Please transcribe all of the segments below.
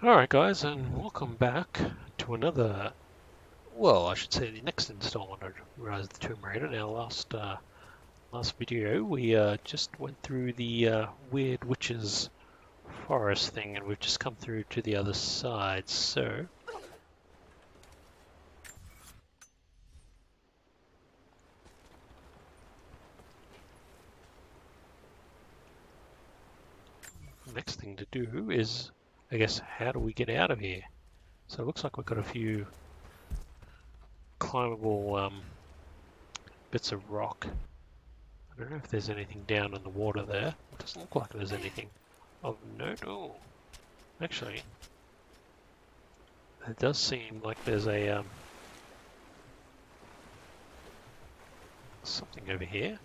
Alright guys, and welcome back to another, well I should say the next installment of Rise of the Tomb Raider. In our last video we just went through the weird witches forest thing, and we've just come through to the other side, so the next thing to do is, I guess, how do we get out of here? So it looks like we've got a few climbable bits of rock. I don't know if there's anything down in the water there. It doesn't look like there's anything of note. Oh, actually, it does seem like there's a something over here.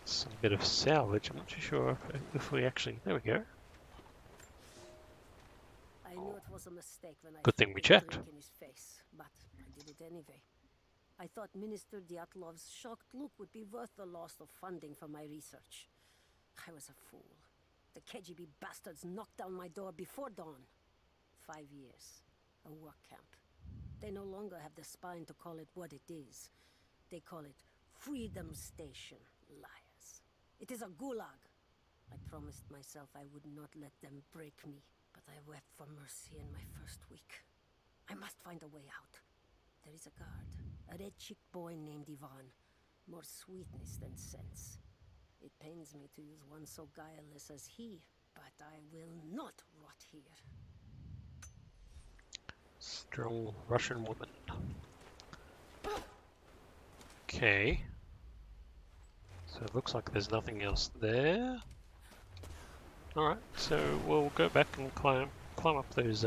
Some bit of salvage. I'm not too sure if we actually. There we go. I knew it was a mistake when I Good thing we threw the checked. drink in his face, but I did it anyway. I thought Minister Dyatlov's shocked look would be worth the loss of funding for my research. I was a fool. The KGB bastards knocked down my door before dawn. 5 years. A work camp. They no longer have the spine to call it what it is. They call it Freedom Station. Liars. It is a gulag. I promised myself I would not let them break me, but I wept for mercy in my first week. I must find a way out. There is a guard, a red-cheeked boy named Ivan. More sweetness than sense. It pains me to use one so guileless as he, but I will not rot here. Strong Russian woman. Okay. So it looks like there's nothing else there. Alright, so we'll go back and climb up those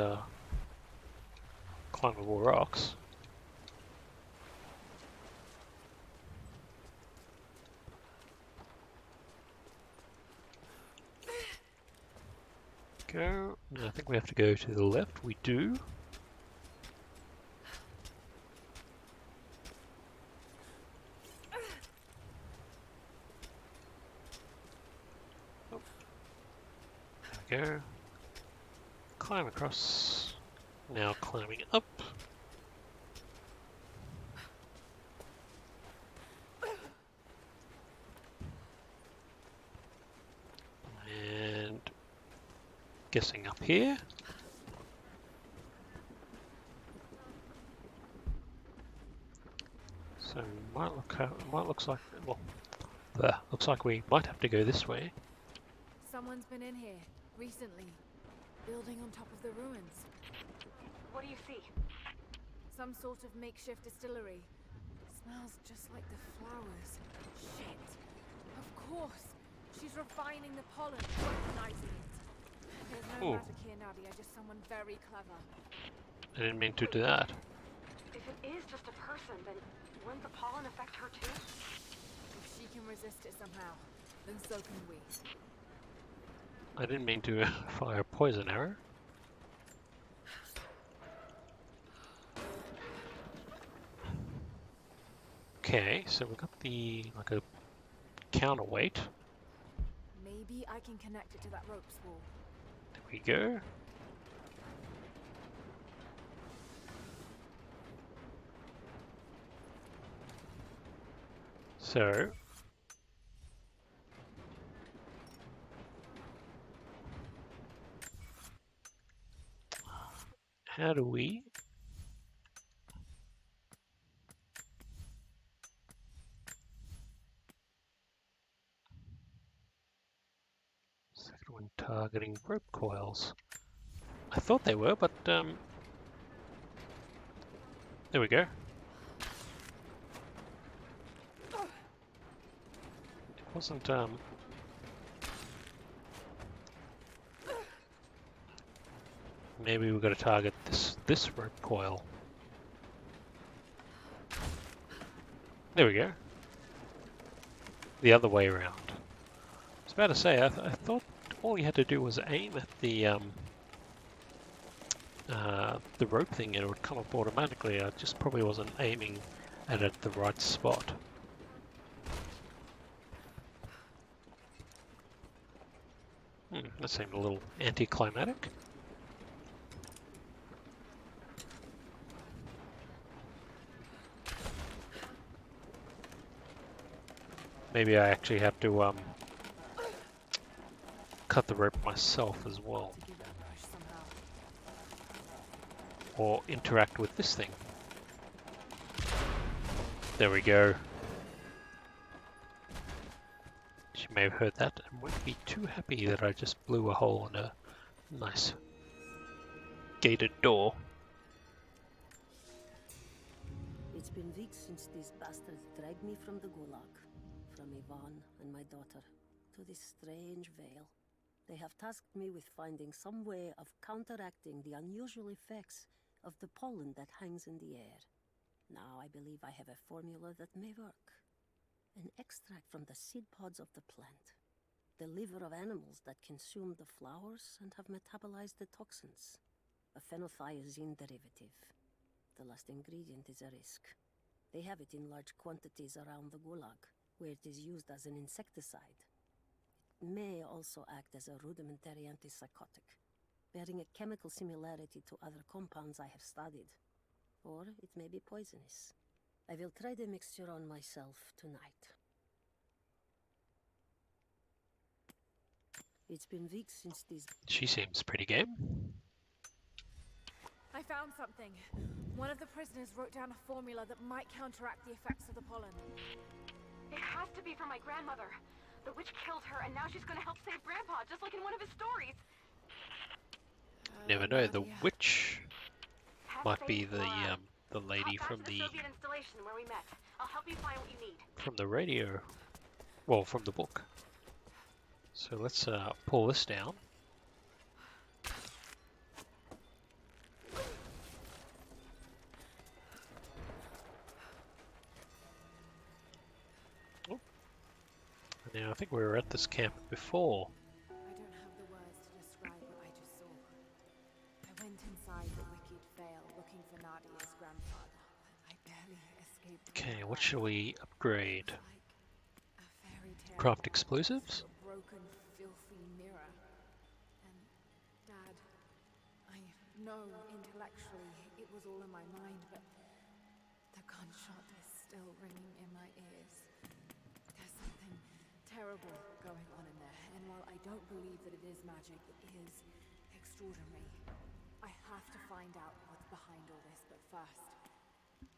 climbable rocks. Go. No, I think we have to go to the left. We do. Oh. There we go. Climb across. Now climbing up. And guessing up here. So might looks like, well, looks like we might have to go this way. Someone's been in here recently, building on top of the ruins. What do you see? Some sort of makeshift distillery. Smells just like the flowers. Shit. Of course. She's refining the pollen, weaponizing it. There's no magic here, Nadia, just someone very clever. I didn't mean to do that. If it is just a person, then wouldn't the pollen affect her too? If she can resist it somehow, then so can we. I didn't mean to fire a poison arrow. Okay, so we've got the, like a counterweight. Maybe I can connect it to that rope spool. There we go. So, how do we second one targeting rope coils? I thought they were, but there we go. It wasn't maybe we've got to target this rope coil. There we go. The other way around. I was about to say, I thought all you had to do was aim at the rope thing and it would come up automatically. I just probably wasn't aiming at it at the right spot. Let's That seemed a little anticlimactic. Maybe I actually have to cut the rope myself as well, To give it a push somehow. or interact with this thing. There we go. She may have heard that and won't be too happy that I just blew a hole in a nice gated door. It's been weeks since these bastards dragged me from the Gulag, from Ivan and my daughter, to this strange vale. They have tasked me with finding some way of counteracting the unusual effects of the pollen that hangs in the air. Now I believe I have a formula that may work. An extract from the seed pods of the plant. The liver of animals that consume the flowers and have metabolized the toxins. A phenothiazine derivative. The last ingredient is a risk. They have it in large quantities around the Gulag, where it is used as an insecticide. It may also act as a rudimentary antipsychotic, bearing a chemical similarity to other compounds I have studied. Or it may be poisonous. I will try the mixture on myself tonight. It's been weeks since these... She seems pretty game. I found something. One of the prisoners wrote down a formula that might counteract the effects of the pollen. It has to be for my grandmother. The witch killed her, and now she's gonna help save Grandpa, just like in one of his stories. Never know, the Nadia. witch Have might be faith, Laura. the lady Hop back from to the Soviet installation where we met. I'll help you find what you need. the radio. Well, from the book. So let's pull this down. Oh. Now I think we were at this camp before. I don't have the words to describe what I just saw. I went inside the wicked vale looking for Nadia's grandfather, but I barely escaped. Okay, what shall we upgrade? Like a fairy tale Craft world explosives? through a broken, filthy mirror. And Dad, I know intellectually it was all in my mind, but the gunshot is still ringing in my ears. There's something terrible going on in there, and while I don't believe that it is magic, it is extraordinary. I have to find out what's behind all this, but first,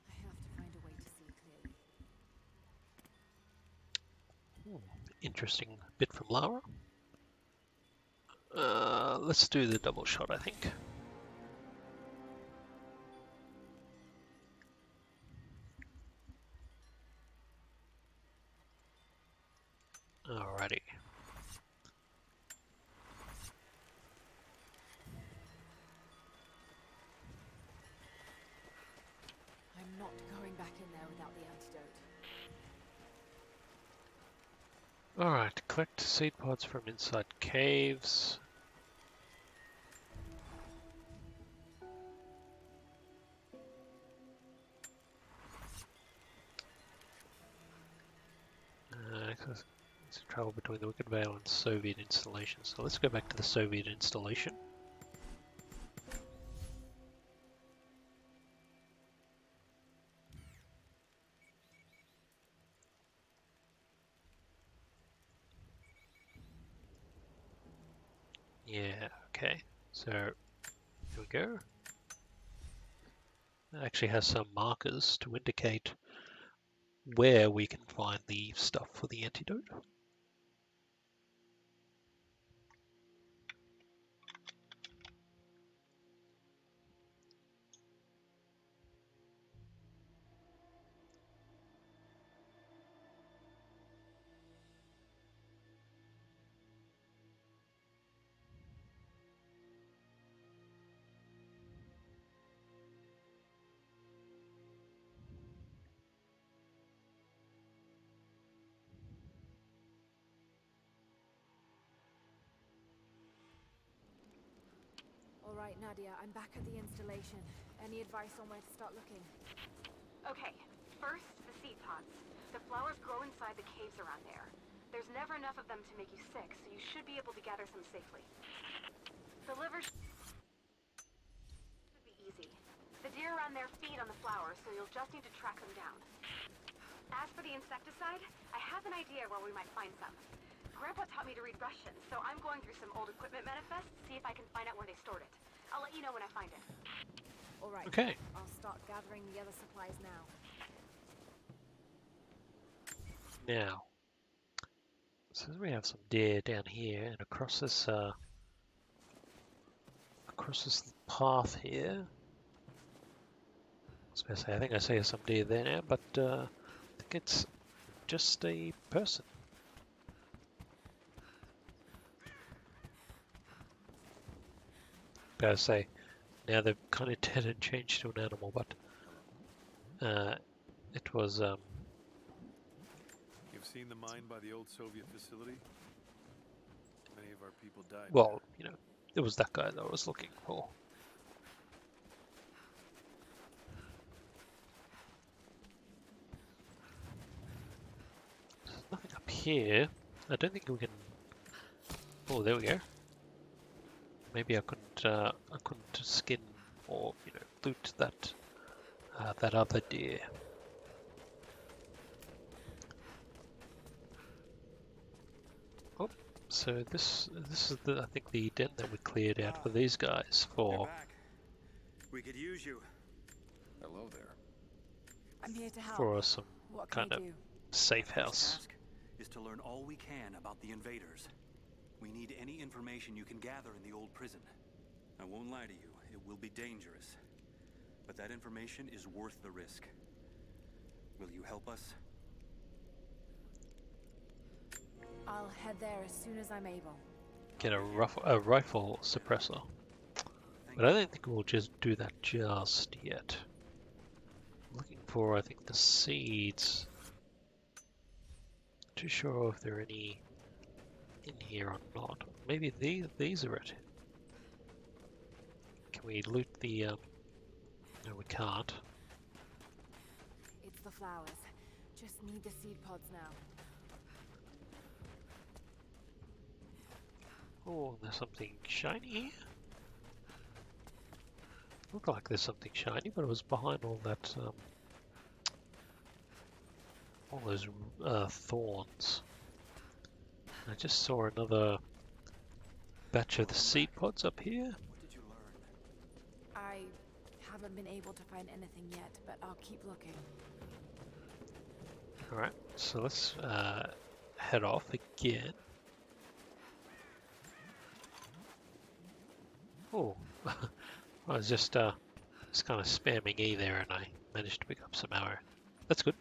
I have to find a way to see clearly. Interesting bit from Lara. Let's do the double shot, I think. Alrighty. I'm not going back in there without the antidote. Alright, collect seed pods from inside caves. It's travel between the Wicked Vale and Soviet installation. So let's go back to the Soviet installation. Yeah, okay. So here we go. It actually has some markers to indicate where we can find the stuff for the antidote. All right, Nadia, I'm back at the installation. Any advice on where to start looking? Okay, first, the seed pods. The flowers grow inside the caves around there. There's never enough of them to make you sick, so you should be able to gather some safely. The liver should be easy. The deer are on their feet on the flowers, so you'll just need to track them down. As for the insecticide, I have an idea where we might find some. Grandpa taught me to read Russian, so I'm going through some old equipment manifests to see if I can find out where they stored it. I'll let you know when I find it. All right. Okay. I'll start gathering the other supplies now. Now, so we have some deer down here, and across this path here. I was gonna say, I think I see some deer there now, but I think it's just a person. Gotta say, now they've kind of dead and changed to an animal, but it was You've seen the mine by the old Soviet facility? Many of our people died. well, you know, it was that guy that I was looking for. There's nothing up here. I don't think we can. Oh, there we go. Maybe I couldn't skin or loot that that other deer. Oh, so this is I think the den that we cleared out for these guys You're for. back. We could use you. Hello there. I'm here to help. For some What can kind I of do? safe Our next house. task is to learn all we can about the invaders. We need any information you can gather in the old prison. I won't lie to you, it will be dangerous. But that information is worth the risk. Will you help us? I'll head there as soon as I'm able. Get a rifle suppressor. But I don't think we'll just do that just yet. Looking for, I think, the seeds. Not too sure if there are any in here or not. Maybe these are it. Can we loot the? No, we can't. It's the flowers. Just need the seed pods now. Oh, there's something shiny here. Looked like there's something shiny, but it was behind all that, all those thorns. I just saw another batch of the seed pods up here. What did you learn? I haven't been able to find anything yet, but I'll keep looking. Alright, so let's head off again. Oh, I was just kind of spamming E there and I managed to pick up some arrow. That's good.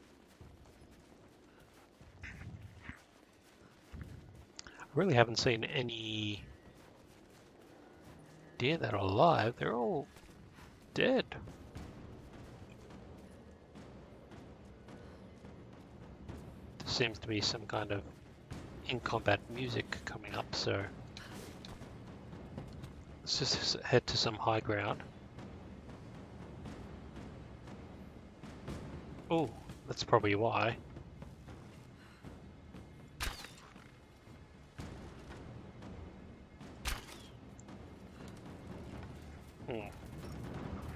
I really haven't seen any deer that are alive. They're all dead. There seems to be some kind of in-combat music coming up, so let's just head to some high ground. Oh, that's probably why.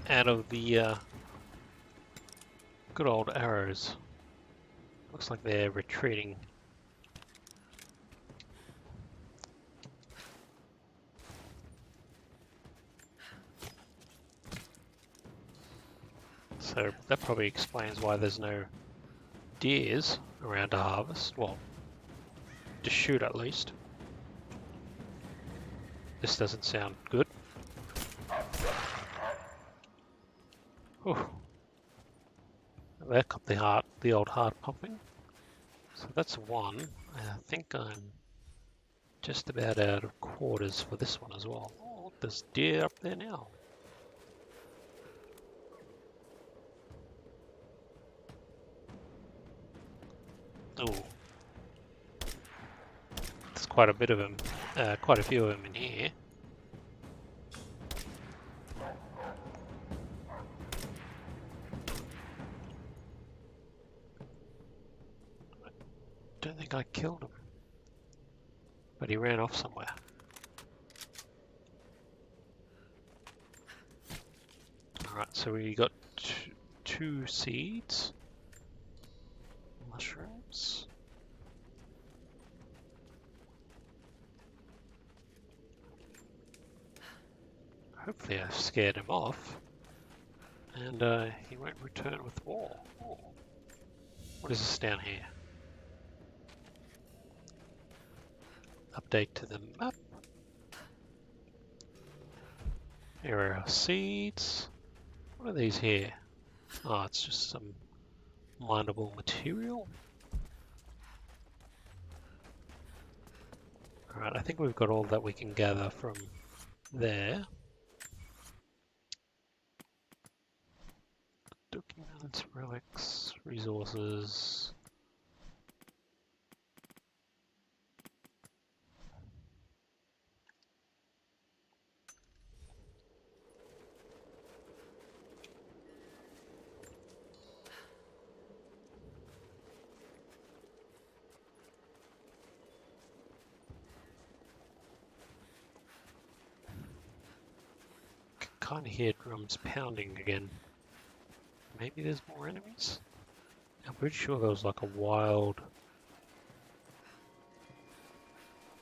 Out of the good old arrows. Looks like they're retreating. So that probably explains why there's no deers around to harvest. Well, to shoot at least. This doesn't sound good. Oh, that got the old heart pumping. So that's one. I think I'm just about out of quarters for this one as well. Oh, there's deer up there now. Oh, there's quite a bit of them, quite a few of them in here. Don't think I killed him. but he ran off somewhere. Alright, so we got two seeds. Mushrooms. Hopefully I've scared him off. And he won't return with more. Oh. What is this down here? Update to the map. Here are our seeds. What are these here? Oh, it's just some mineable material. Alright, I think we've got all that we can gather from there. Documents, relics, resources. Kind of hear drums pounding again. Maybe there's more enemies? I'm pretty sure there was like a wild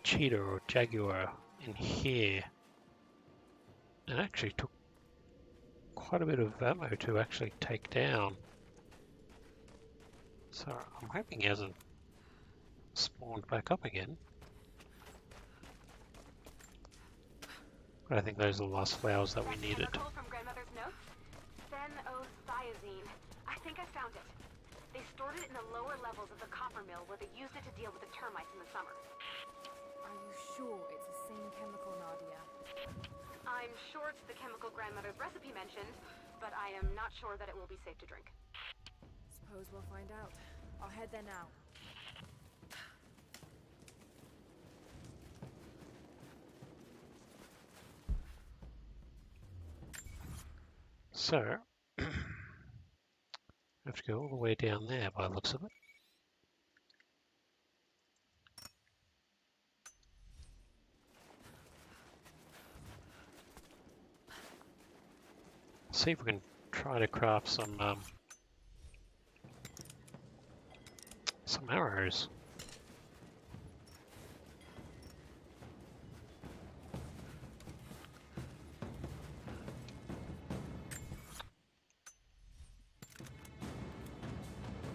cheetah or jaguar in here. And actually took quite a bit of ammo to actually take down. So I'm hoping he hasn't spawned back up again. But I think those are the last flowers that we needed. Chemical from grandmother's notes? Phenothiazine. I think I found it. They stored it in the lower levels of the copper mill where they used it to deal with the termites in the summer. Are you sure it's the same chemical, Nadia? I'm sure it's the chemical grandmother's recipe mentioned, but I am not sure that it will be safe to drink. Suppose we'll find out. I'll head there now. So, I have to go all the way down there by the looks of it. See if we can try to craft some arrows.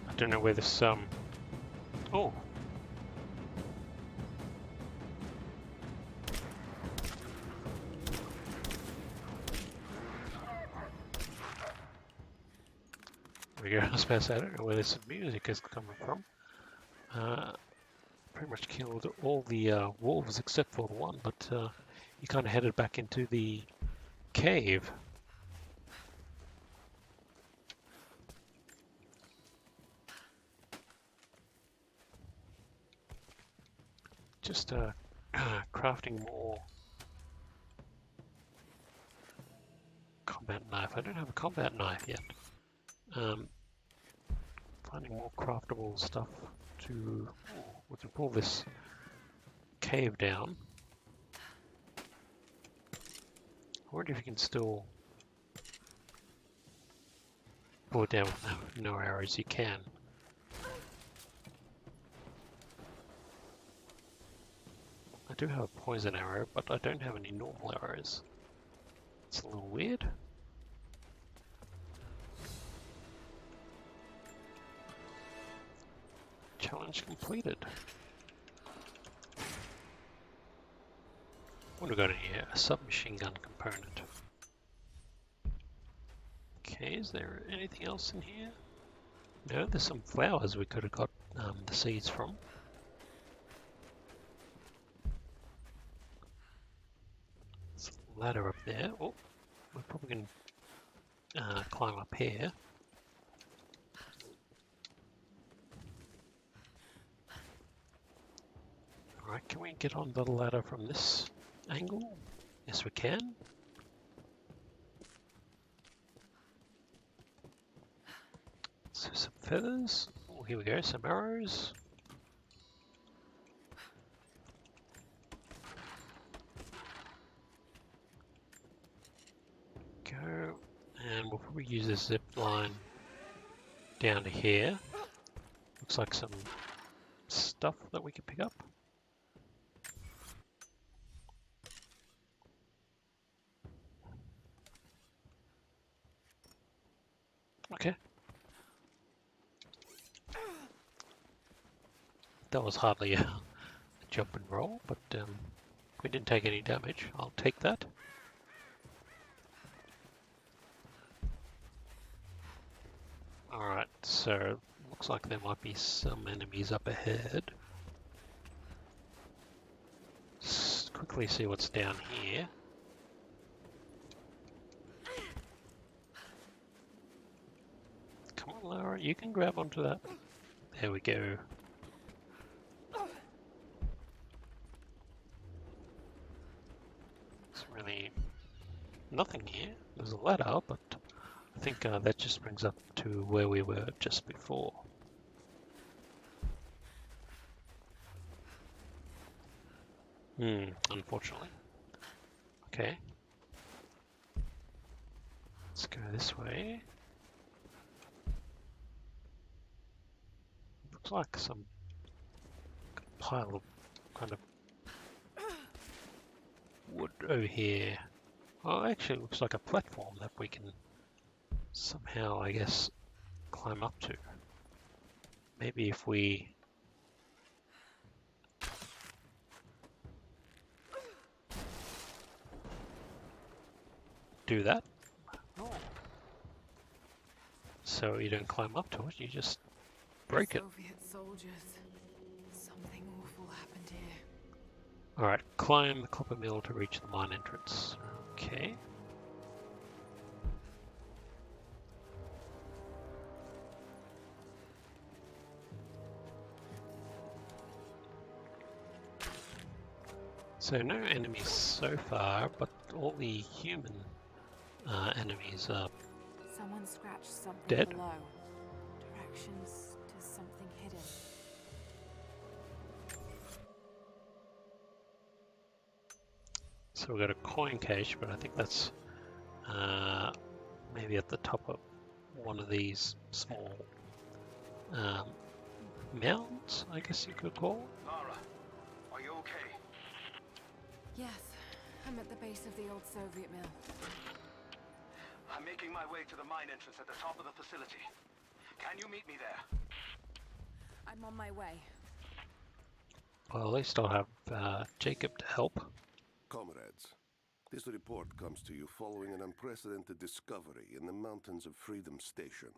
I don't know where this oh. There we go. I suppose I don't know where this music is coming from. Pretty much killed all the wolves except for the one, but he kind of headed back into the cave. Just crafting more combat knife. I don't have a combat knife yet. Finding more craftable stuff to we can pull this cave down. I wonder if you can still pull it down with no arrows. You can. I do have a poison arrow, but I don't have any normal arrows. It's a little weird. Challenge completed. What have we got in here? A submachine gun component. Okay, is there anything else in here? No, there's some flowers we could have got the seeds from. There's a ladder up there. Oh, we're probably going to climb up here. Alright, can we get on the ladder from this angle? Yes, we can. So some feathers. Oh, here we go, some arrows. we'll probably use this zip line down to here. Looks like some stuff that we can pick up. Okay. That was hardly a jump and roll, but we didn't take any damage. I'll take that. Alright, so looks like there might be some enemies up ahead. Let's quickly see what's down here. Come on, Laura, you can grab onto that. There we go. There's really nothing here. There's a ladder, but I think that just brings up to where we were just before. Unfortunately. Okay. Let's go this way. Looks like some pile of kind of wood over here. Oh, actually it looks like a platform that we can somehow, I guess, climb up to. Maybe if we do that. Oh. So you don't climb up to it, you just break it. Soviet soldiers. Something awful happened here. Alright, climb the copper mill to reach the mine entrance. Okay. So no enemies so far, but all the human enemies are Someone scratched something dead. below. Directions to something hidden. So we've got a coin cache, but I think that's maybe at the top of one of these small mounds, I guess you could call. Lara, are you okay? Yes, I'm at the base of the old Soviet mill. I'm making my way to the mine entrance at the top of the facility. Can you meet me there? I'm on my way. Well, at least I'll have Jacob to help. Comrades, this report comes to you following an unprecedented discovery in the mountains of Freedom Station.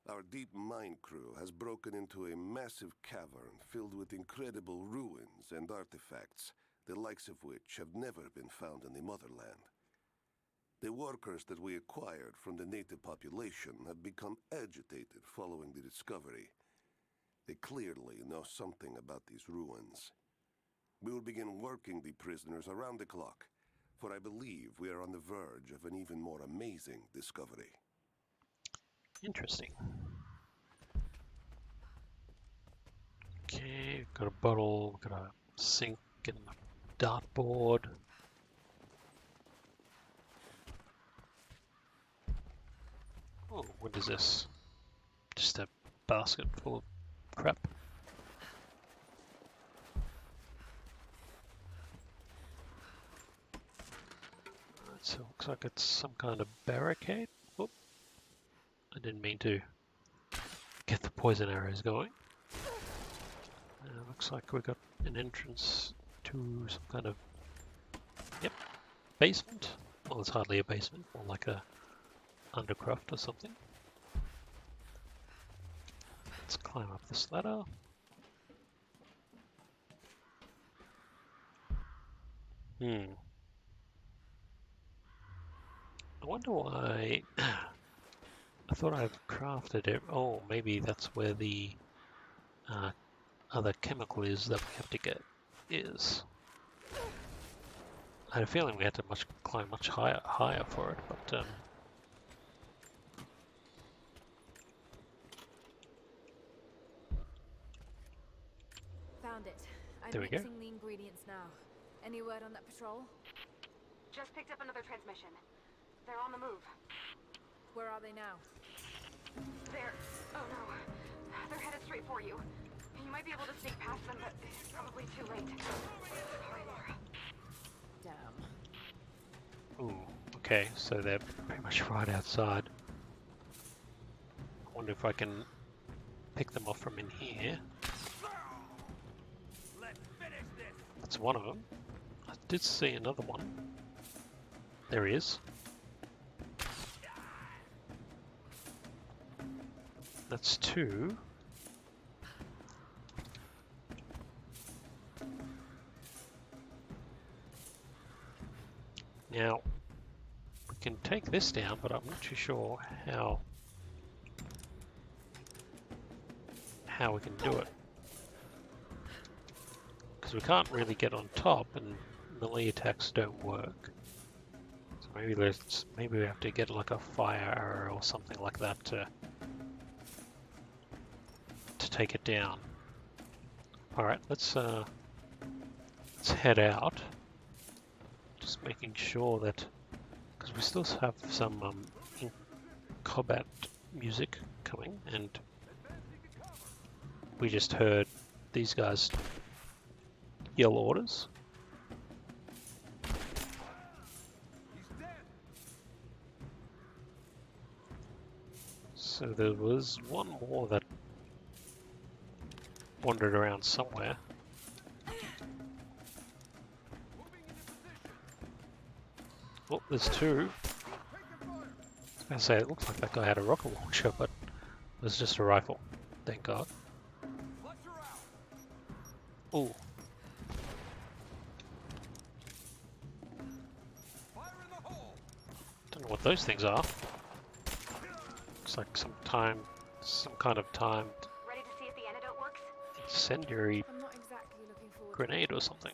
Our deep mine crew has broken into a massive cavern filled with incredible ruins and artifacts, the likes of which have never been found in the motherland. The workers that we acquired from the native population have become agitated following the discovery. They clearly know something about these ruins. We will begin working the prisoners around the clock, for I believe we are on the verge of an even more amazing discovery. Interesting. Okay, got a bottle, got a sink and a dartboard. Oh, what is this? Just a basket full of crap. Alright, so it looks like it's some kind of barricade. Whoop. I didn't mean to get the poison arrows going. Looks like we got an entrance to some kind of, yep, basement. Well, it's hardly a basement, more like a undercroft or something. Let's climb up this ladder. I wonder why I thought I've crafted it. Oh, maybe that's where the other chemical is that we have to get is. I had a feeling we had to climb much higher for it, but Found it. I'm There we go. mixing the ingredients now. Any word on that patrol? Just picked up another transmission. They're on the move. Where are they now? They're... oh no. They're headed straight for you. You might be able to sneak past them, but it's probably too late. Sorry, Laura. Damn. Ooh, okay, so they're pretty much right outside. I wonder if I can pick them off from in here. That's one of them. I did see another one. There he is. That's two. Now, we can take this down, but I'm not too sure how we can do it. Because we can't really get on top, and melee attacks don't work. So maybe we have to get like a fire arrow or something like that to take it down. All right, let's head out. Just making sure that, because we still have some combat music coming, and we just heard these guys yell orders. So there was one more that wandered around somewhere. Oh, there's two. I was gonna say, it looks like that guy had a rocket launcher, but it was just a rifle. Thank God. Oh. Don't know what those things are. Looks like some kind of timed Ready to see if the antidote works? incendiary I'm not exactly looking forward grenade or something.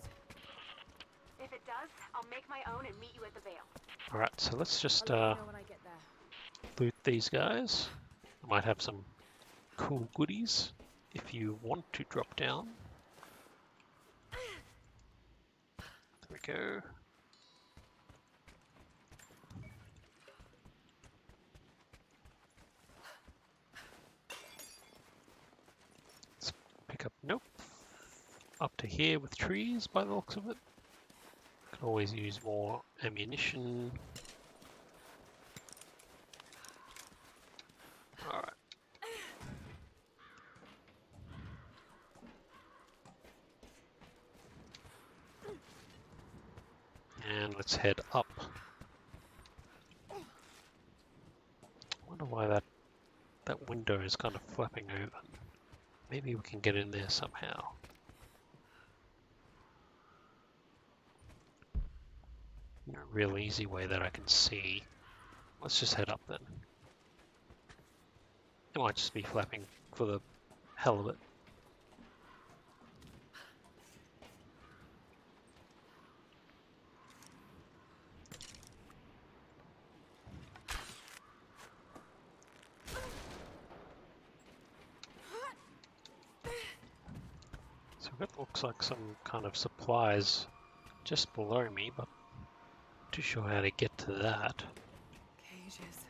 If it does, I'll make my own and meet you at the Vale. Alright, so let's just I'll let you know when I get there. loot these guys. I might have some cool goodies if you want to drop down. There we go. Let's pick up, nope. Up to here with trees by the looks of it. Can always use more ammunition. Alright. And let's head up. I wonder why that window is kind of flapping open. Maybe we can get in there somehow. No real easy way that I can see. Let's just head up then. It might just be flapping for the hell of it. So it looks like some kind of supplies just below me, but not too sure how to get to that. Cages.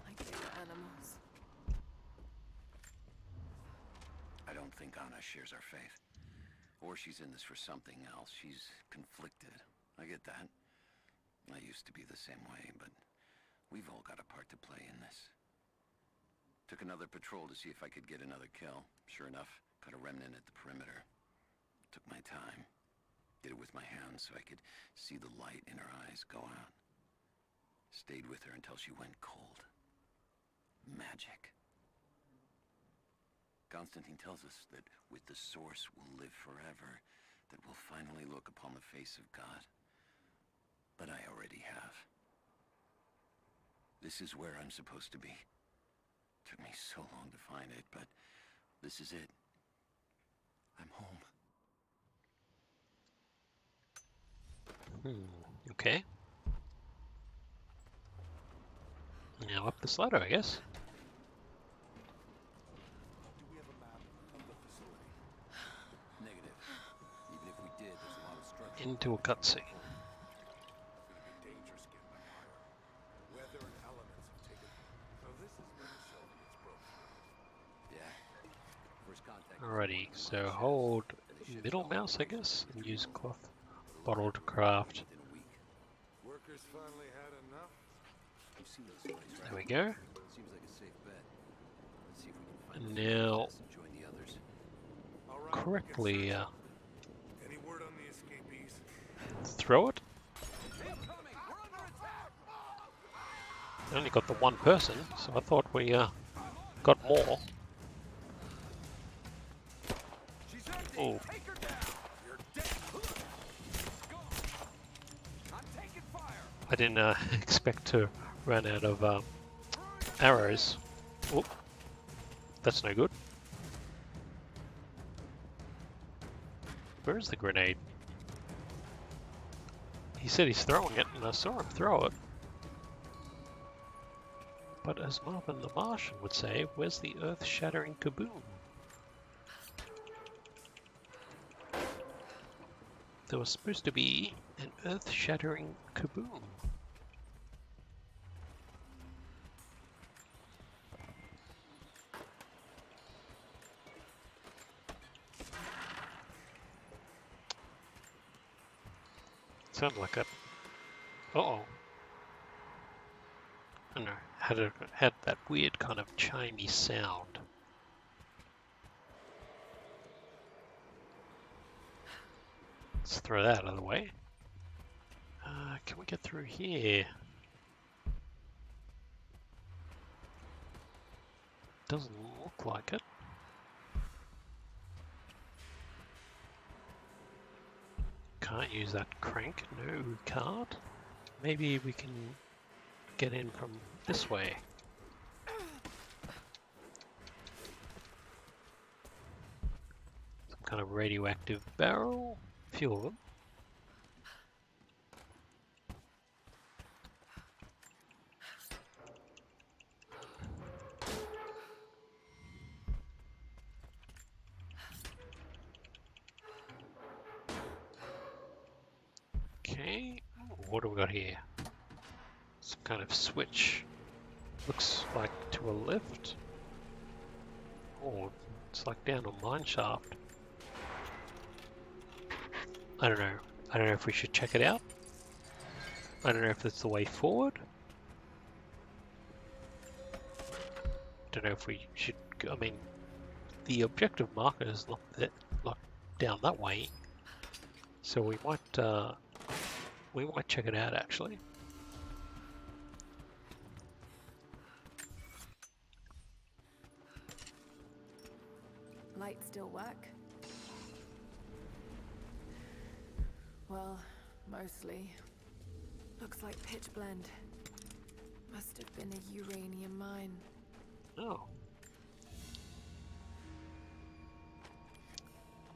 Like dead animals. I don't think Anna shares our faith. Or she's in this for something else. She's conflicted. I get that. I used to be the same way, but we've all got a part to play in this. Took another patrol to see if I could get another kill. Sure enough, caught a remnant at the perimeter. Took my time. Did it with my hands so I could see the light in her eyes go out. Stayed with her until she went cold. Magic. Constantine tells us that with the Source we'll live forever, that we'll finally look upon the face of God. But I already have. This is where I'm supposed to be. Took me so long to find it, but this is it. I'm home. Okay. Now up this ladder, I guess. Do we have a map of the facility? Negative. Even if we did, there's a lot of structure. Into a cutscene. It's gonna be dangerous getting up higher. Weather and elements have taken Alrighty, so hold middle mouse, I guess, and use cloth bottle to craft. Workers finally had enough? You've seen this place, right? There we go. Seems like a safe bet. Let's see if we can find And a few now, guys and join the others. All right, correctly get set. Any word on the escapees? throw it. I only got the one person, so I thought we got more. She's empty. Oh, Take her down. You're dead. I'm taking fire. I didn't expect to run out of arrows. Oh, that's no good. Where is the grenade? He said he's throwing it, and I saw him throw it. But as Marvin the Martian would say, where's the earth-shattering kaboom? There was supposed to be an earth-shattering kaboom. Sounded like a... Uh-oh. I don't know, had that weird kind of chimey sound. Let's throw that out of the way. Can we get through here? Doesn't look like it. Can't use that crank. No, we can't. Maybe we can get in from this way. Some kind of radioactive barrel. A few of them. Okay, what do we got here? Some kind of switch. Looks like to a lift. Oh, it's like down a mine shaft. I don't know. I don't know if we should check it out. I don't know if that's the way forward. Don't know if we should. I mean, the objective marker is not that, not down that way, so we might check it out actually. Light still work? Well, mostly. Looks like pitch blende. Must have been a uranium mine. Oh.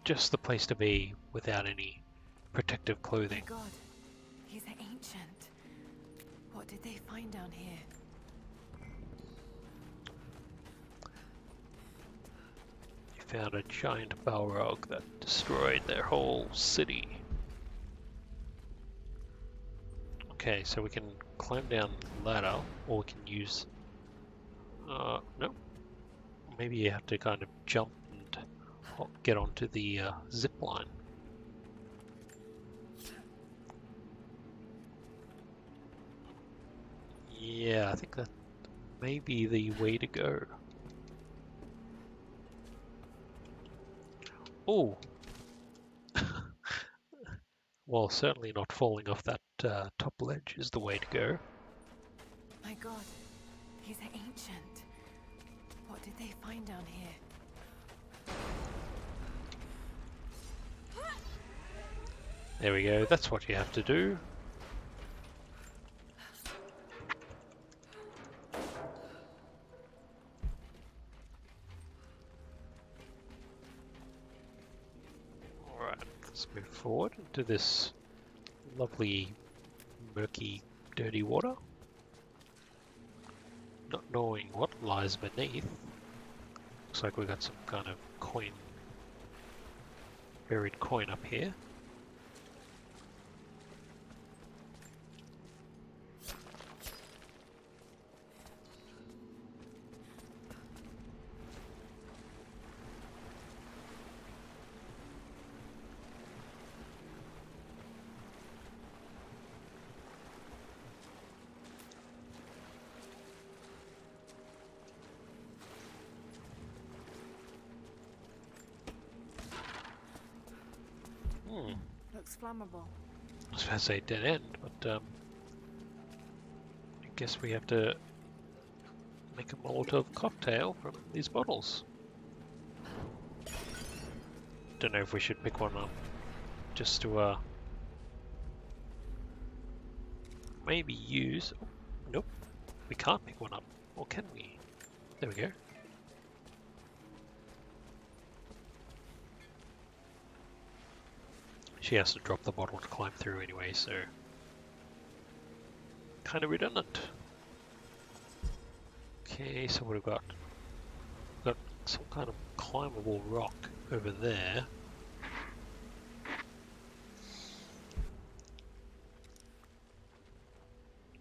Just the place to be without any protective My clothing. God, he's ancient. What did they find down here? You found a giant Balrog that destroyed their whole city. Okay, so we can climb down the ladder, or we can use... no. Maybe you have to kind of jump and get onto the zip line. Yeah, I think that may be the way to go. Oh! Well, certainly not falling off that top ledge is the way to go. My God, he's ancient. What did they find down here? There we go, that's what you have to do. Alright, let's move forward into this lovely, murky, dirty water. Not knowing what lies beneath. Looks like we got some kind of coin, buried coin up here. flammable. I was going to say dead end, but I guess we have to make a Molotov cocktail from these bottles. Don't know if we should pick one up just to maybe use. Oh, nope, we can't pick one up. Or can we? There we go. She has to drop the bottle to climb through anyway, so kind of redundant. Okay, so what have we got? We've got some kind of climbable rock over there.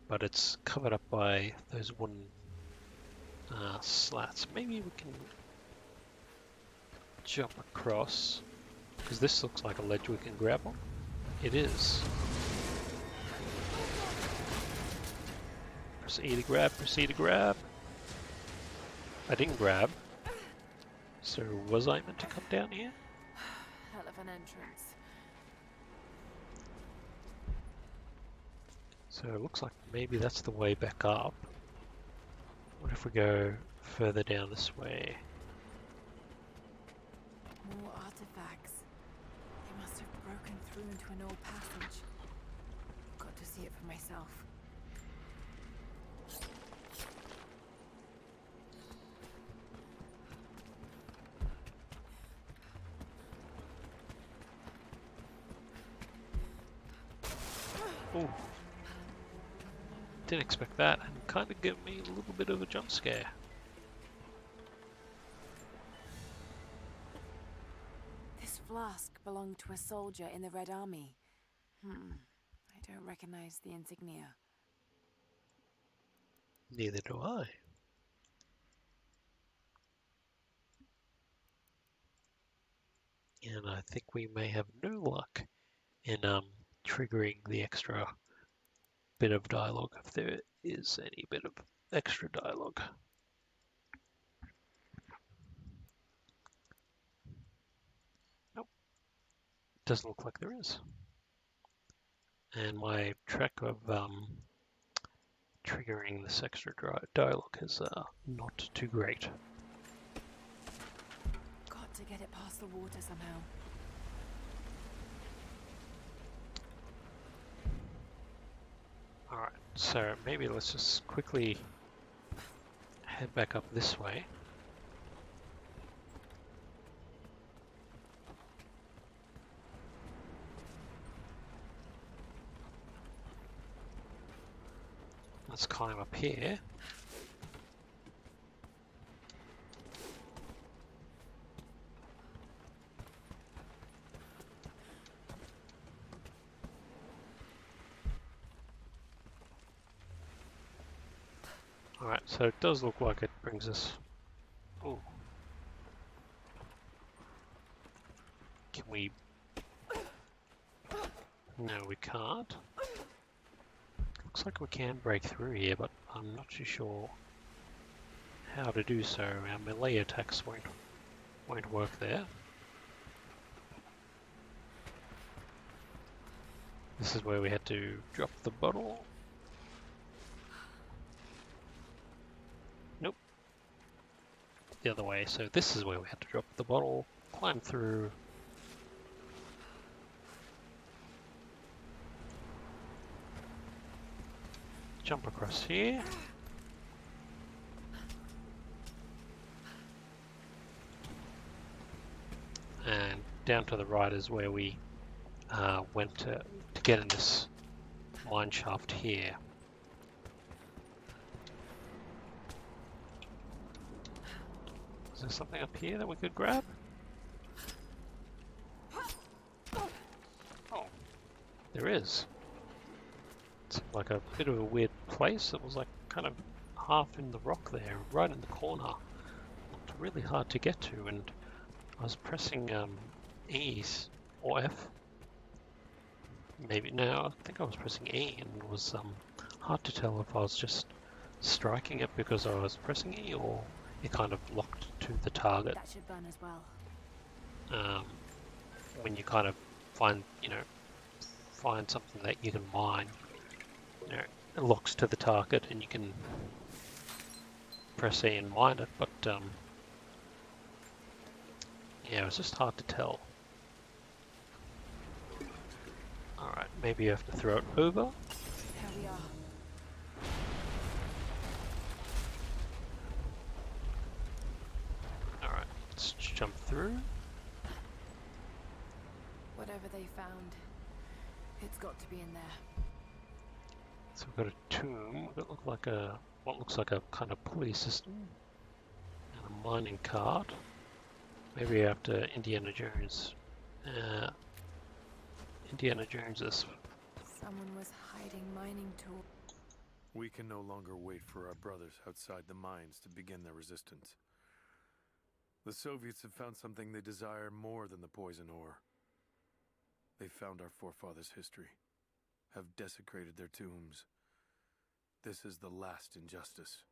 But it's covered up by those wooden slats. Maybe we can jump across, because this looks like a ledge we can grab on. It is. Proceed to grab, proceed to grab. I didn't grab. So was I meant to come down here? Hell of an entrance. So it looks like maybe that's the way back up. What if we go further down this way? More artifacts. They must have broken through into an old passage. Got to see it for myself. Ooh. Didn't expect that, and kind of gave me a little bit of a jump scare. This flask belonged to a soldier in the Red Army. I don't recognize the insignia. Neither do I. And I think we may have no luck in triggering the extra bit of dialogue, if there is any bit of extra dialogue. Nope. Doesn't look like there is. And my track of triggering this extra dialogue is not too great. Got to get it past the water somehow. Alright, so maybe let's just quickly head back up this way. Let's climb up here. Alright, so it does look like it brings us... Ooh. Can we... No, we can't. Looks like we can break through here, but I'm not too sure how to do so. Our melee attacks won't work there. This is where we had to drop the bottle. Nope. The other way. So this is where we had to drop the bottle, climb through. Jump across here. And down to the right is where we went to get in this mine shaft here. Is there something up here that we could grab? Oh, there is. It's like a bit of a weird place. It was like kind of half in the rock there, right in the corner. Looked really hard to get to, and I was pressing E or F. Maybe no, I think I was pressing E, and it was hard to tell if I was just striking it because I was pressing E, or it kind of locked to the target. That should burn as well. When you kind of find, you know, find something that you can mine, you know, it locks to the target and you can press E and mine it, but yeah, it's just hard to tell. Alright, maybe you have to throw it over. Here we are. Alright, let's jump through. Whatever they found, it's got to be in there. So we've got a tomb that looks like what looks like a kind of pulley system, and a mining cart. Maybe after Indiana Jones. Indiana Jones is. Someone was hiding mining tools. We can no longer wait for our brothers outside the mines to begin their resistance. The Soviets have found something they desire more than the poison ore. They found our forefathers' history, have desecrated their tombs. This is the last injustice.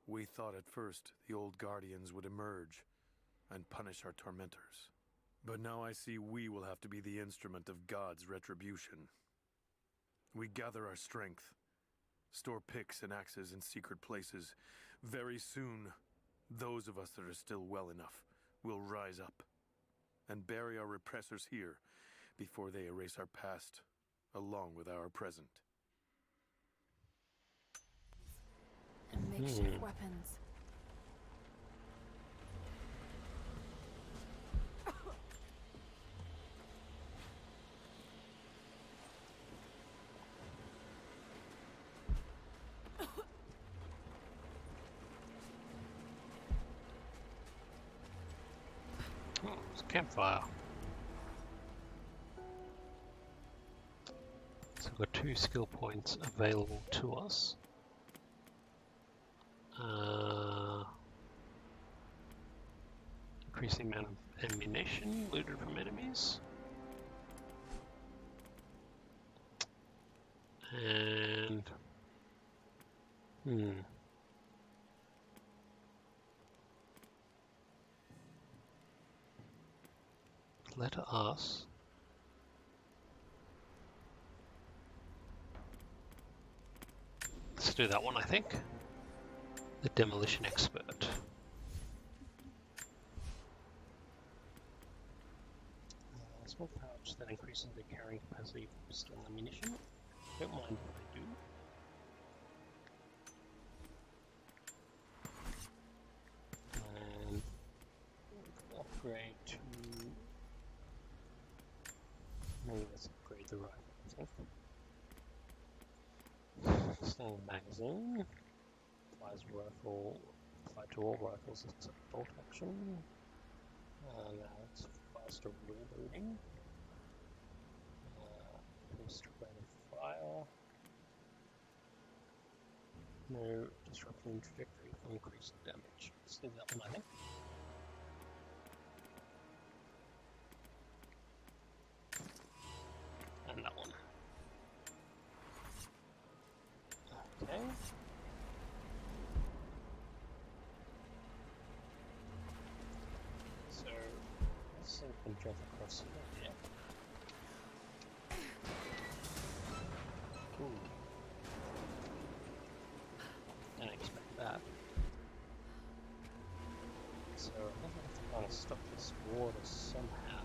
We thought at first the old guardians would emerge and punish our tormentors. But now I see we will have to be the instrument of God's retribution. We gather our strength, store picks and axes in secret places. Very soon, those of us that are still well enough will rise up and bury our repressors here before they erase our past along with our present. And makeshift weapons. Oh, it's a campfire. So we've got 2 skill points available to us. Increasing amount of ammunition looted from enemies. And let us let's do that one, I think. The demolition expert. Small pouch that increases the carrying capacity of pistol ammunition. Don't mind if I do. And upgrade to. Maybe let's upgrade the rifle. Standard magazine. Applies rifle. Apply to all rifles except bolt action. Now it's faster reloading. Boost rate of fire. No disrupting trajectory for increased damage. Let's do that one, I think. And that one. Okay. So let's see if we can jump across here. Ooh. Didn't expect that. So I think I have to kind of stop this water somehow,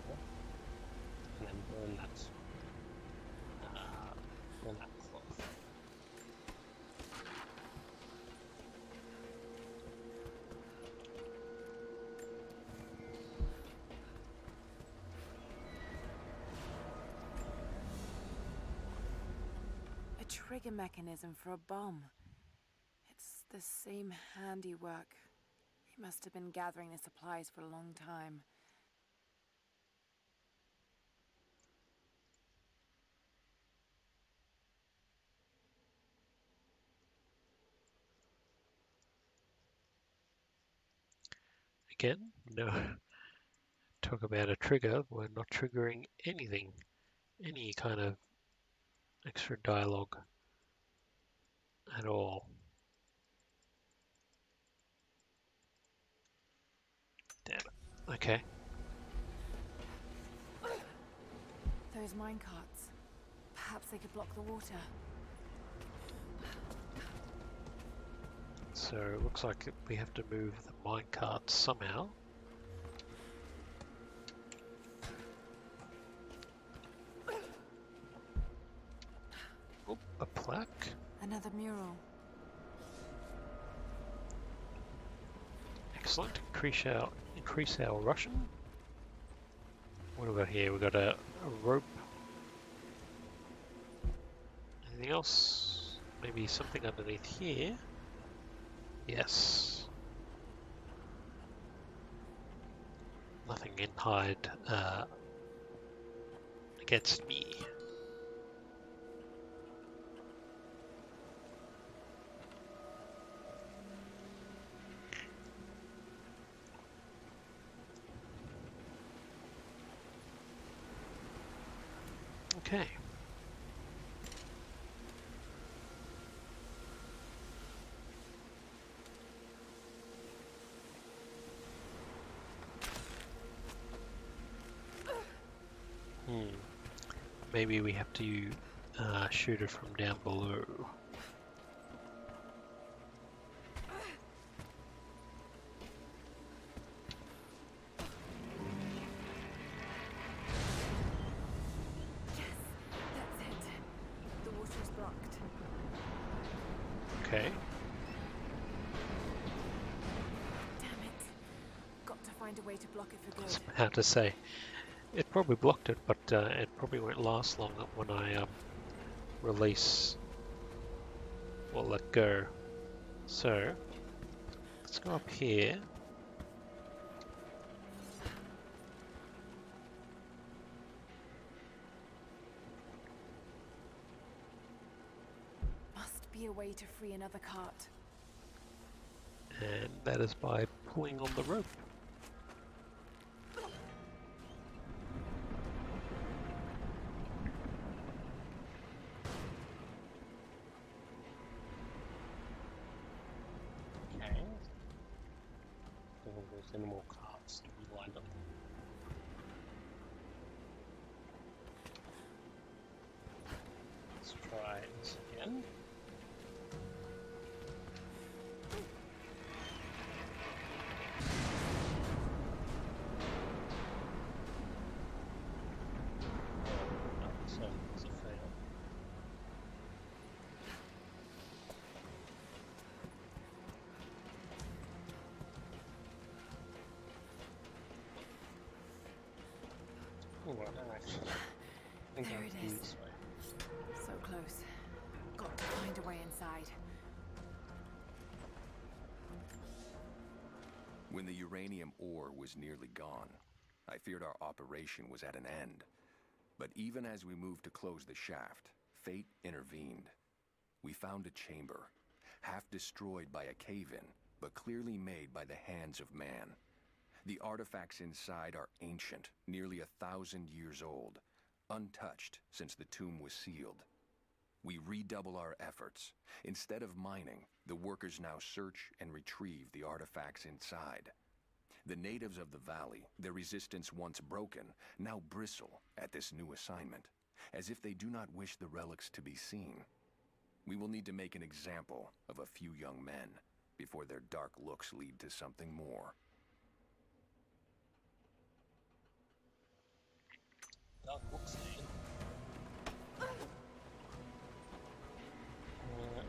and then burn that cloth. A trigger mechanism for a bomb. It's the same handiwork. He must have been gathering the supplies for a long time. Again, no. Talk about a trigger, we're not triggering anything. Any kind of extra dialogue at all. Damn it. Okay. Those minecarts. Perhaps they could block the water. So it looks like we have to move the minecart somehow. Oh, a plaque. Another mural. Excellent. Increase our Russian. What have we got here? We've got a rope. Anything else? Maybe something underneath here. Yes. Nothing can hide against me. Okay. Maybe we have to shoot it from down below. That's it. The water is blocked. Okay. Damn it. Got to find a way to block it for I was good. about to say, it probably blocked it, but it probably won't last long when I release or let go. So, let's go up here. Must be a way to free another cart. And that is by pulling on the rope. Okay. Don't think there's any more carts to be lined up. Let's try this again. So it's a fail. Oh, I don't actually think There I'll it do is. this way. So close. Got to find a way inside. When the uranium ore was nearly gone, I feared our operation was at an end. But even as we moved to close the shaft, fate intervened. We found a chamber, half destroyed by a cave-in, but clearly made by the hands of man. The artifacts inside are ancient, nearly 1,000 years old, untouched since the tomb was sealed. We redouble our efforts. Instead of mining, the workers now search and retrieve the artifacts inside. The natives of the valley, their resistance once broken, now bristle at this new assignment, as if they do not wish the relics to be seen. We will need to make an example of a few young men before their dark looks lead to something more. Dark books, eh?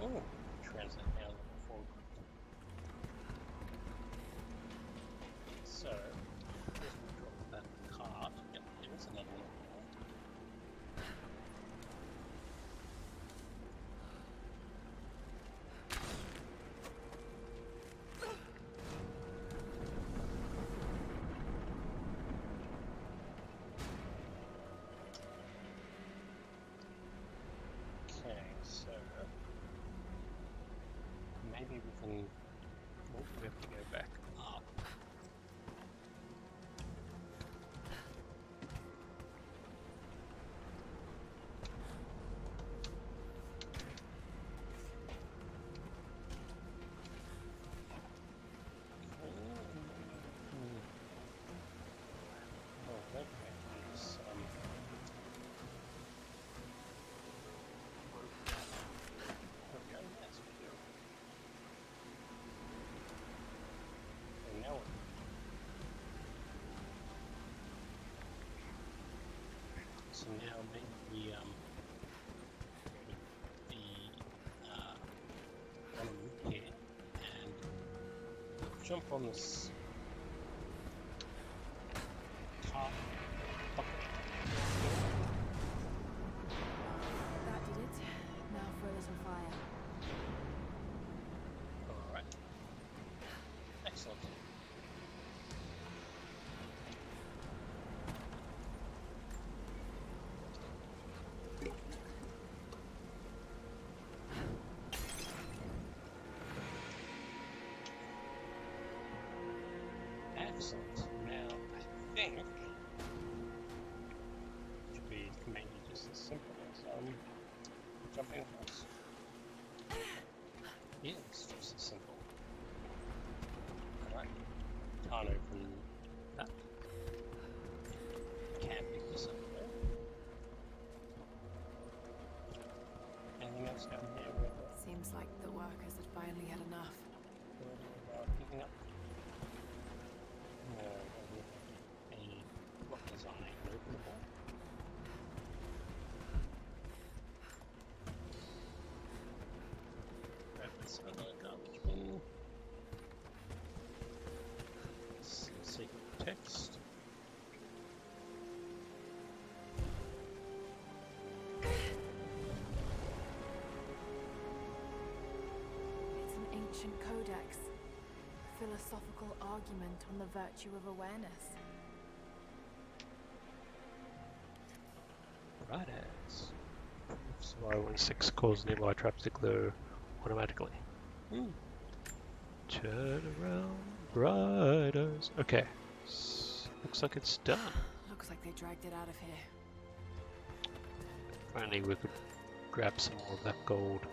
Oh, translate now level 4 group. So, first we'll drop that card. Yep, there's another level 4. Okay, so maybe we can. Oh, we have to go back up. Oh, okay. There's jump on this car bucket. That did it. Now for a little fire. Alright. Excellent. Excellent. Now, I think it should be maybe just as simple as jumping across. Yeah, it's just as simple. Alright. Can't open that. Can't pick this up there. Anything else down here? Seems like the workers had finally had enough. Picking up. No, any block design openable. Grab this other garbage bin. Secret text. It's an ancient codex. Philosophical argument on the virtue of awareness. Right as. Survival insects cause nearby traps to glow automatically. Turn around, riders. Okay. Looks like it's done. Looks like they dragged it out of here. Finally, we could grab some more of that gold.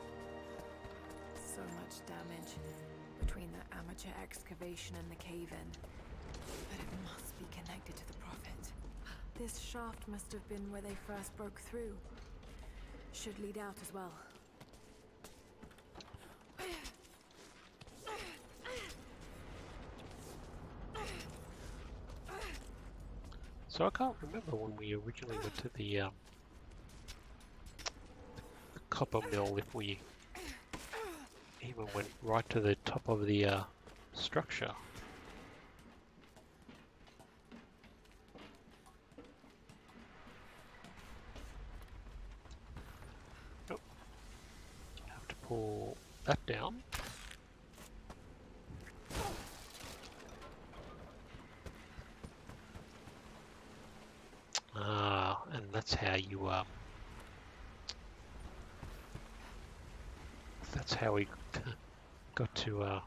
So much damage between the amateur excavation and the cave-in. But it must be connected to the Prophet. This shaft must have been where they first broke through. Should lead out as well. So I can't remember when we originally went to the copper mill if we even went right to the top of the structure. Nope. Have to pull that down. And that's how you that's how we got to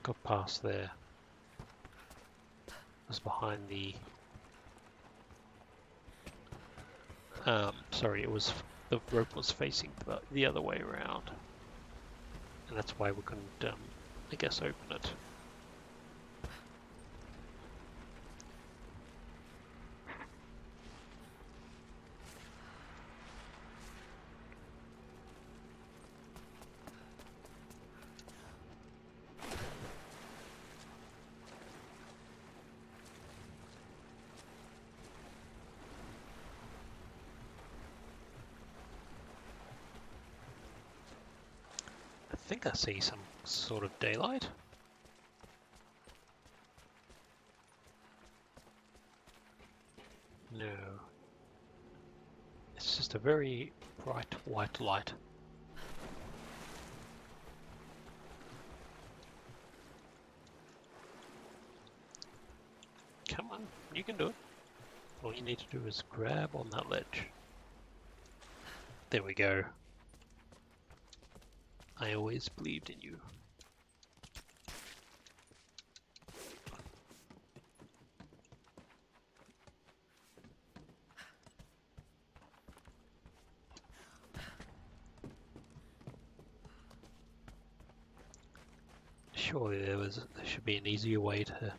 got past there. It was behind the sorry, it was the rope was facing the other way around, and that's why we couldn't I guess open it. I think I see some sort of daylight. No. It's just a very bright white light. Come on, you can do it. All you need to do is grab on that ledge. There we go. I always believed in you. Surely there should be an easier way to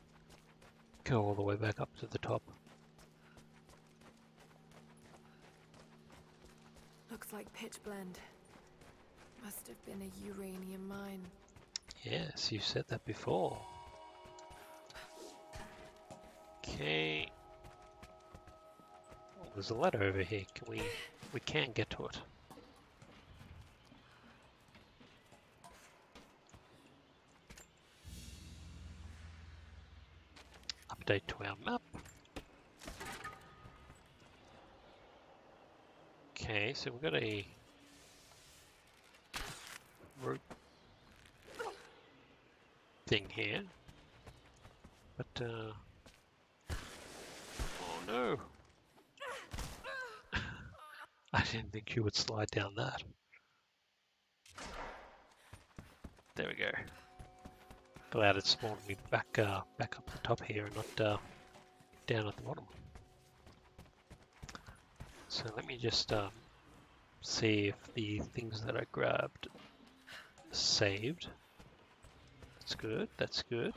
go all the way back up to the top. Looks like pitch blende. Must have been a uranium mine. Yes, you said that before. Okay. Oh, there's a ladder over here. We can get to it. update to our map. Okay, so we've got a rope thing here, but oh no! I didn't think you would slide down that. There we go. Glad it spawned me back up the top here and not down at the bottom. So let me just see if the things that I grabbed saved. That's good. That's good.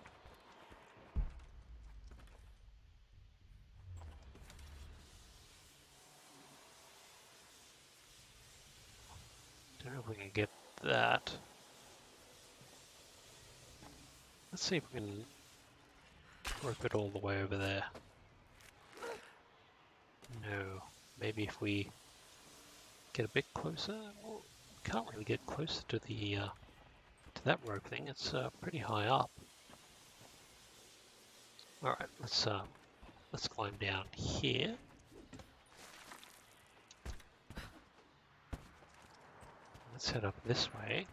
Don't know if we can get that. Let's see if we can rope it all the way over there. No. Maybe if we get a bit closer. Well, we can't really get closer to the to that rope thing. It's pretty high up. All right, let's climb down here. Let's head up this way.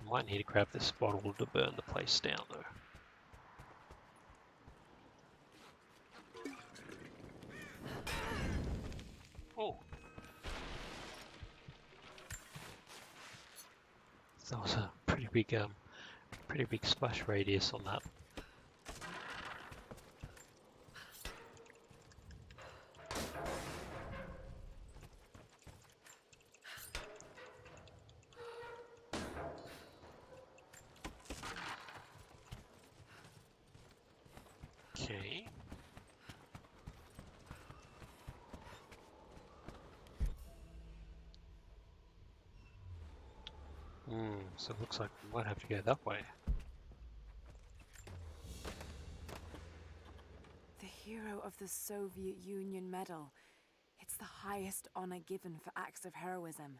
Might need to grab this bottle to burn the place down though. Oh. That was a pretty big splash radius on that. Okay. So it looks like we might have to go that way. The hero of the Soviet Union Medal. It's the highest honor given for acts of heroism.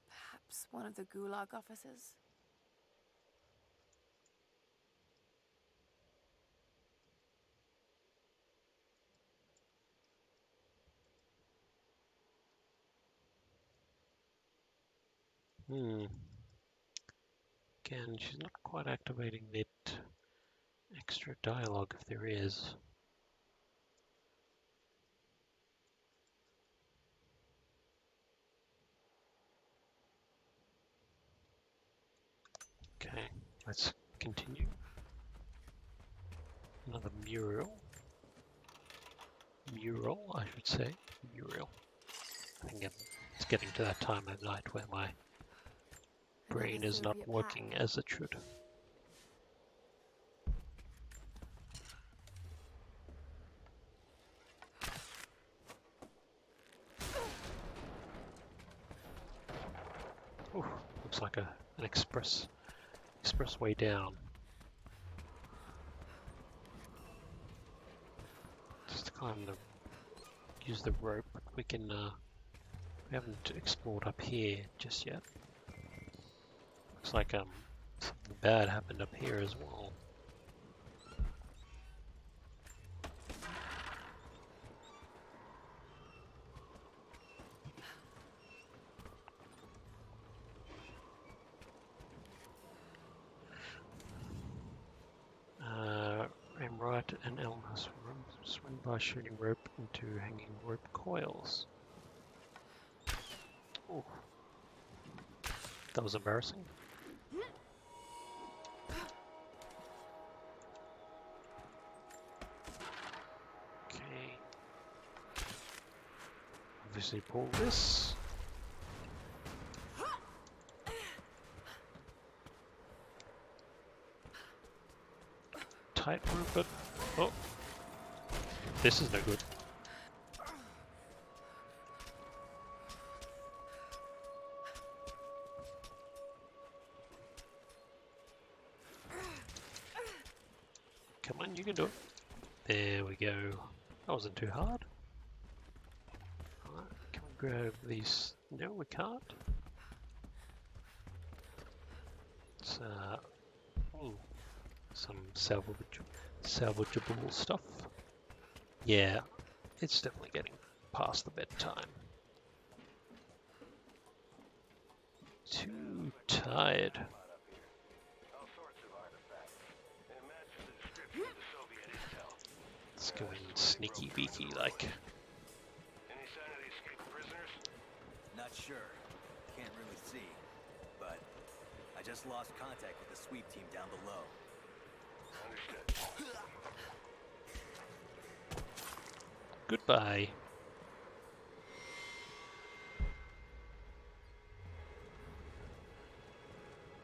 Perhaps one of the Gulag officers? Again, she's not quite activating that extra dialogue if there is. Okay, let's continue. Another mural. Mural, I should say. Mural. I think it's getting to that time of night where my brain is not Soviet working pack. as it should. Ooh, looks like an expressway down. Just to kind of use the rope, but we haven't explored up here just yet. Looks like something bad happened up here as well. Aim right and L must swing by shooting rope into hanging rope coils. Ooh. That was embarrassing. Okay. Obviously pull this. Tightrope it. Oh. This is no good. Come on, you can do it. There we go. That wasn't too hard. Alright, can we grab these? No, we can't. It's, ooh, some salvage salvageable stuff. Yeah, it's definitely getting past the bedtime. Too tired. Let's go in sneaky beaky like. Any sign of the escaped prisoners? Not sure. Can't really see. But I just lost contact with the sweep team down below. Understood. Goodbye.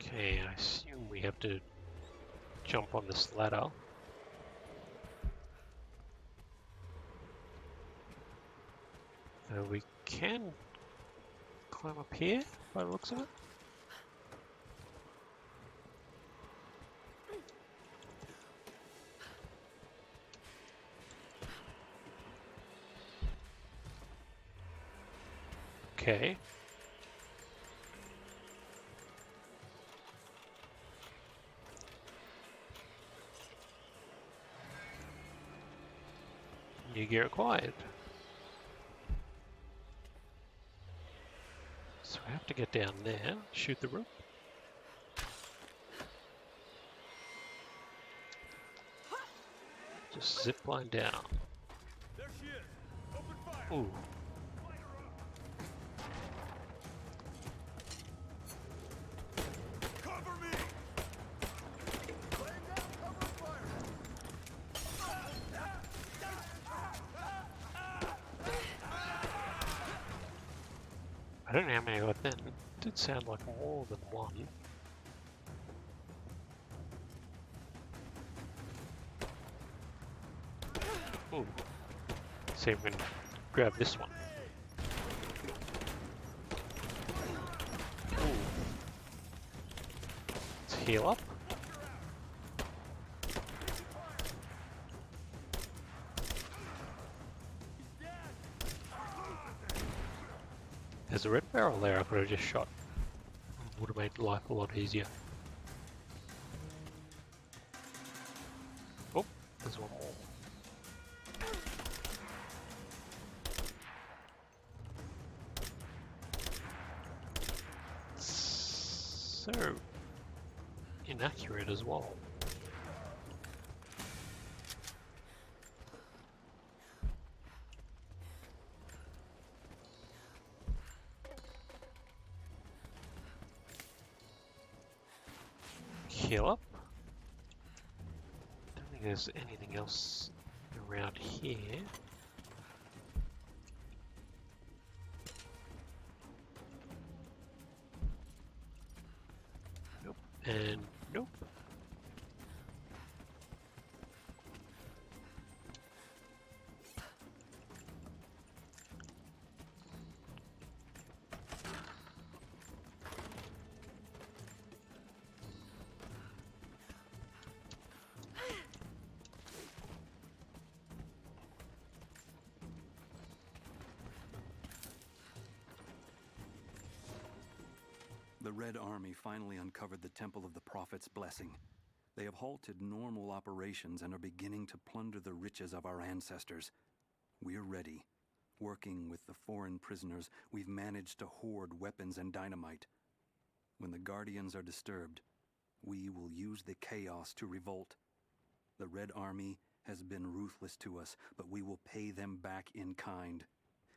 Okay, I assume we have to jump on this ladder. We can climb up here by the looks of it. Okay. New gear acquired. So we have to get down there, shoot the rope. Just zip line down. There she is. Open fire. Ooh. Cover me. Laying down cover fire. I don't know how many I got then. It did sound like more than one. Ooh. See if we can grab this one. Ooh. Let's heal up. There's a red barrel there I could have just shot. Would have made life a lot easier. Oh, there's one more. So inaccurate as well. Heal up. Don't think there's anything else around here. Nope. And nope. The Red Army finally uncovered the Temple of the Prophet's Blessing. They have halted normal operations and are beginning to plunder the riches of our ancestors. We're ready. Working with the foreign prisoners, we've managed to hoard weapons and dynamite. When the Guardians are disturbed, we will use the chaos to revolt. The Red Army has been ruthless to us, but we will pay them back in kind.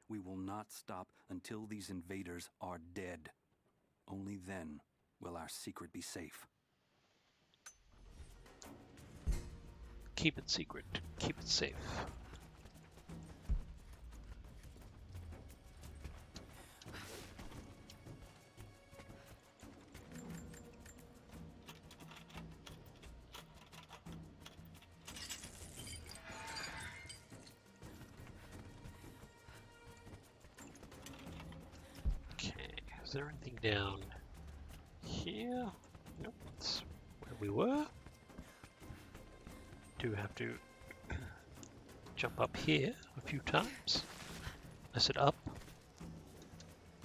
We will not stop until these invaders are dead. Only then will our secret be safe. Keep it secret. Keep it safe. Okay, is there anything down here? Nope, that's where we were. Do have to jump up here a few times. I said up.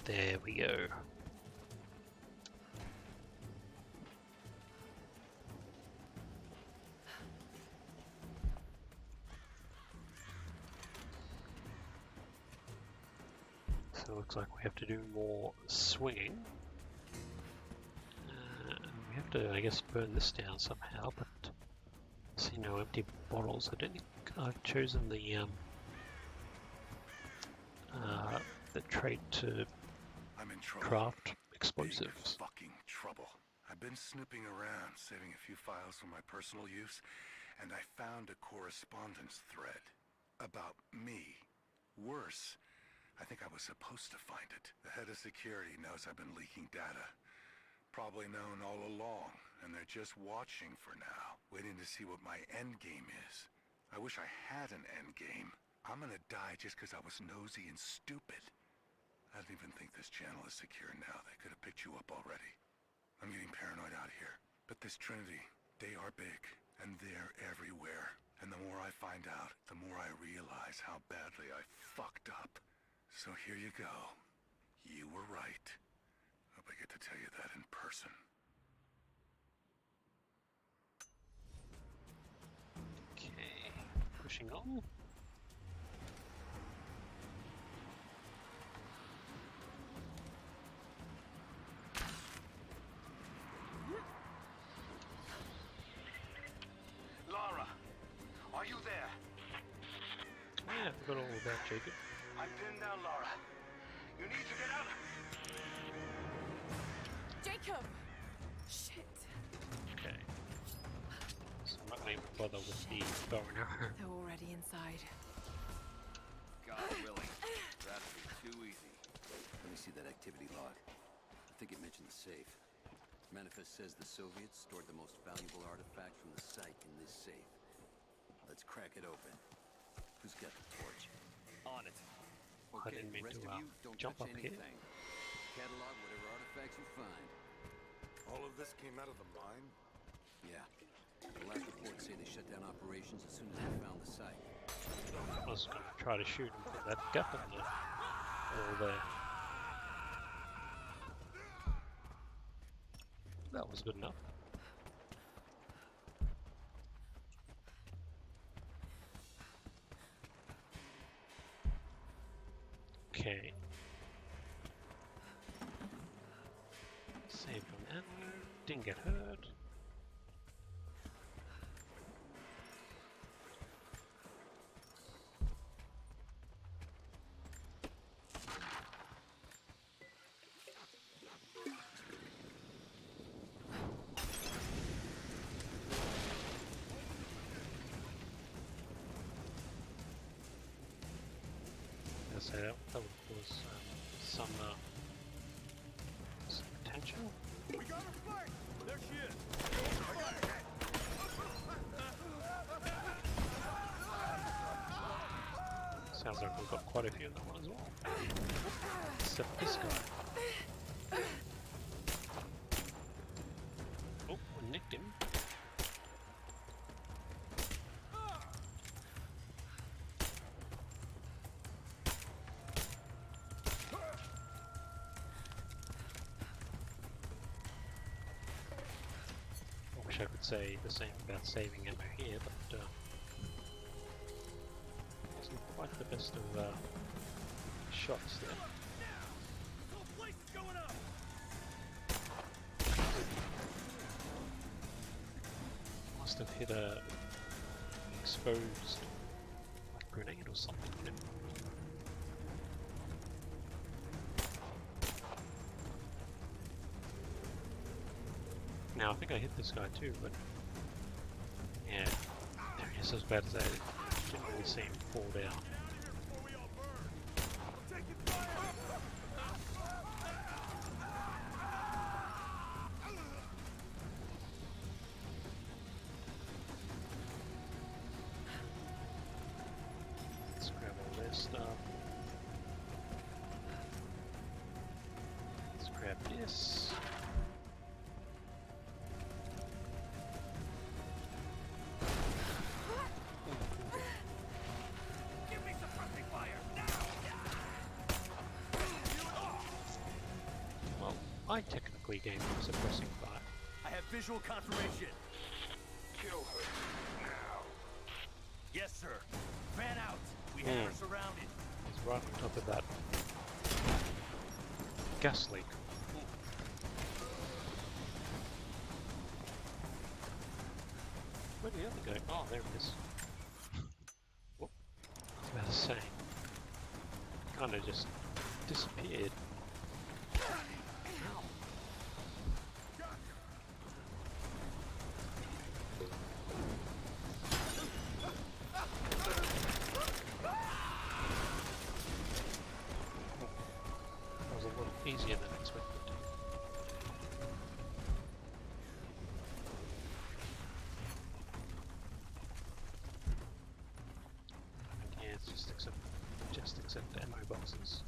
There we go. So it looks like we have to do more swinging. We have to, I guess, burn this down somehow, but I see no empty bottles. I don't think I've chosen the trait to I'm in trouble. craft Big explosives. fucking trouble. I've been snooping around, saving a few files for my personal use, and I found a correspondence thread about me. Worse, I think I was supposed to find it. The head of security knows I've been leaking data. Probably known all along, and they're just watching for now, waiting to see what my end game is. I wish I had an end game. I'm gonna die just because I was nosy and stupid. I don't even think this channel is secure now. They could have picked you up already. I'm getting paranoid out here. But this Trinity, they are big, and they're everywhere. And the more I find out, the more I realize how badly I fucked up. So here you go. You were right. Hope I get to tell you that in person. Okay, pushing on. Lara, are you there? Yeah, I forgot all about Jacob. I'm pinned down, Lara. You need to get out. Jacob! Shit. Okay. So I'm not going to bother with the bow and arrow. They're already inside. God, Willie. That'd be too easy. Let me see that activity log. I think it mentioned the safe. Manifest says the Soviets stored the most valuable artifact from the site in this safe. Let's crack it open. Who's got the torch? On it. I Okay, didn't mean rest to of you, don't jump touch up here. anything. Catalog whatever artifacts you find. All of this came out of the mine? Yeah. The last reports say they shut down operations as soon as they found the site. I was going to try to shoot and put that gap in the wall there. That was good enough. Okay. Saved on ammo. Didn't get hurt. So that was some potential. We got her flanked! There she is! Sounds like we've got quite a few in that one as well. Except this guy. Oh, we nicked him. I wish I could say the same about saving ammo here, but wasn't quite the best of shots there. This whole place is going up! Must have hit a exposed like grenade or something. Now I think I hit this guy too, but yeah, there he is. I was about to say, didn't really see him fall down. Before we all burn! I'm taking fire! Let's grab all this stuff. Let's grab this. Give me suppressing fire! Now! Well, I technically gave him suppressing fire. I have visual confirmation. Kill her. Now. Yes, sir. Fan out. We have her surrounded. He's right on top of that gas leak. Where'd the other go? Oh, there it is. Whoop. I was about to say. Kind of just disappeared. Ow. That was a little easier than expected. Yeah, it's just accept ammo boxes.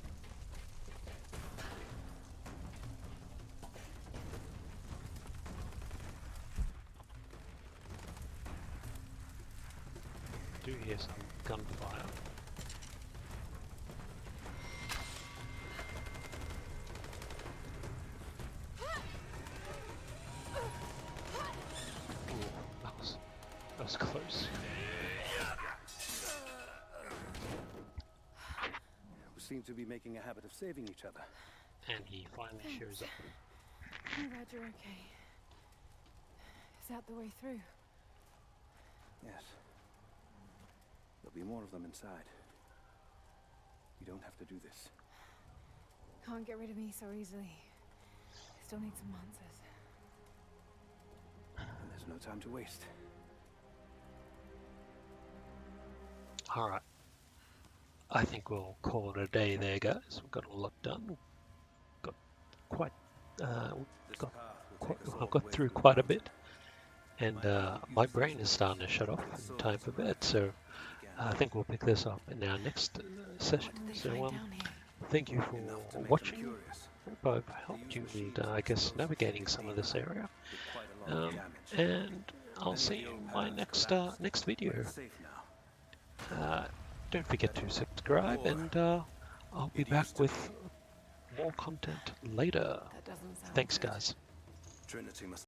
I do hear some gunfire. Ooh, that was close. We seem to be making a habit of saving each other. And he finally shows up. I'm glad you're okay. Is that the way through? Yes. There'll be more of them inside. You don't have to do this. Can't get rid of me so easily. Still need some answers. And there's no time to waste. Alright. I think we'll call it a day there, guys. We've got a lot done. Got quite, I've got through quite a bit. And my brain is starting to shut off in time for bed, so I think we'll pick this up in our next session. So thank you for watching. Hope I've helped you in, I guess, navigating some of this area. And I'll see you in my next video. Don't forget to subscribe, and I'll be back with more content later. Thanks, guys. Trinity must